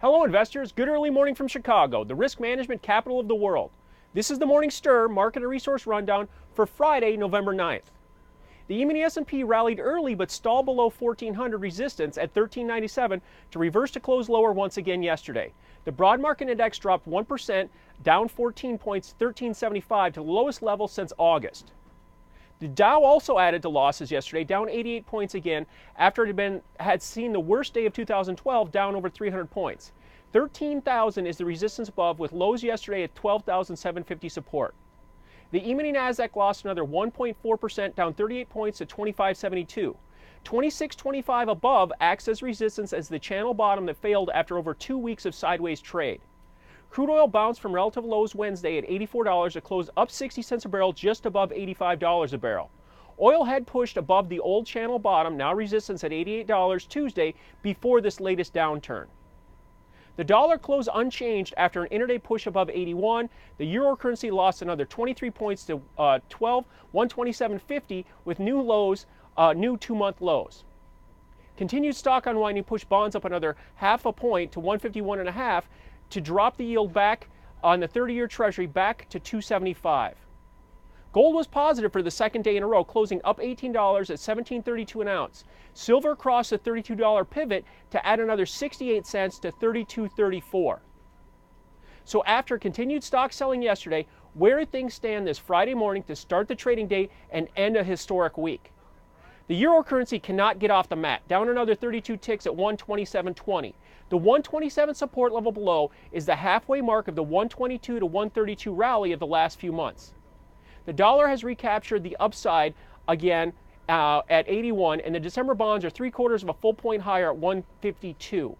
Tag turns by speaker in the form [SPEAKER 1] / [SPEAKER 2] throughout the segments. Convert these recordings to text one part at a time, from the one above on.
[SPEAKER 1] Hello investors, good early morning from Chicago, the risk management capital of the world. This is the Morning Stir Market and Resource Rundown for Friday, November 9th. The E-mini S&P rallied early but stalled below 1400 resistance at 1397 to reverse to close lower once again yesterday. The broad market index dropped 1%, down 14 points, 1375 to the lowest level since August. The Dow also added to losses yesterday, down 88 points again after it had seen the worst day of 2012, down over 300 points. 13,000 is the resistance above, with lows yesterday at 12,750 support. The E-mini Nasdaq lost another 1.4%, down 38 points to 2572. 2625 above acts as resistance as the channel bottom that failed after over 2 weeks of sideways trade. Crude oil bounced from relative lows Wednesday at $84 to close up 60 cents a barrel, just above $85 a barrel. Oil had pushed above the old channel bottom, now resistance at $88 Tuesday, before this latest downturn. The dollar closed unchanged after an intraday push above 81. The euro currency lost another 23 points to 127.50 with new lows, new 2-month lows. Continued stock unwinding pushed bonds up another half a point to 151.5 to drop the yield back on the 30-year Treasury back to 275. Gold was positive for the second day in a row, closing up $18 at $17.32 an ounce. Silver crossed the $32 pivot to add another 68 cents to $32.34. So after continued stock selling yesterday, where do things stand this Friday morning to start the trading day and end a historic week? The euro currency cannot get off the mat, down another 32 ticks at 127.20. The 127 support level below is the halfway mark of the 122 to 132 rally of the last few months. The dollar has recaptured the upside again at 81, and the December bonds are 3/4 of a full point higher at 152.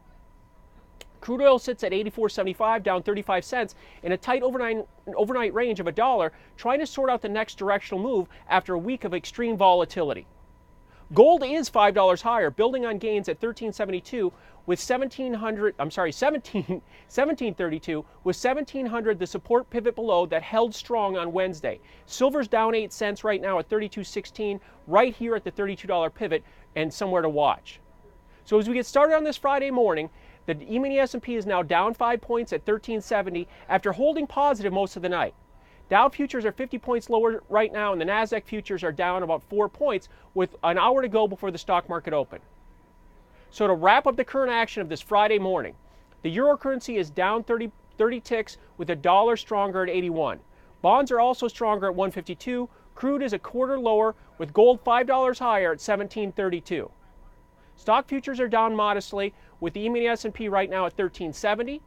[SPEAKER 1] Crude oil sits at 84.75, down 35 cents, in a tight overnight range of $1, trying to sort out the next directional move after a week of extreme volatility. Gold is $5 higher, building on gains at 1372 with 1732 with 1700 the support pivot below that held strong on Wednesday. Silver's down 8 cents right now at 32.16, right here at the $32 pivot, and somewhere to watch. So as we get started on this Friday morning, the E-mini S&P is now down 5 points at 1370 after holding positive most of the night. Dow futures are 50 points lower right now, and the Nasdaq futures are down about 4 points with an hour to go before the stock market open. So to wrap up the current action of this Friday morning, the euro currency is down 30 ticks with the dollar stronger at 81. Bonds are also stronger at 152. Crude is a quarter lower with gold $5 higher at 1732. Stock futures are down modestly with the E-mini S&P right now at 1370.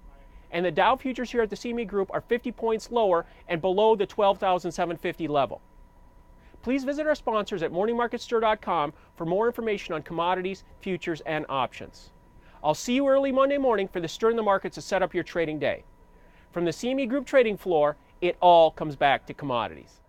[SPEAKER 1] And the Dow futures here at the CME Group are 50 points lower and below the 12,750 level. Please visit our sponsors at morningmarketstir.com for more information on commodities, futures, and options. I'll see you early Monday morning for the Stir in the Markets to set up your trading day. From the CME Group trading floor, it all comes back to commodities.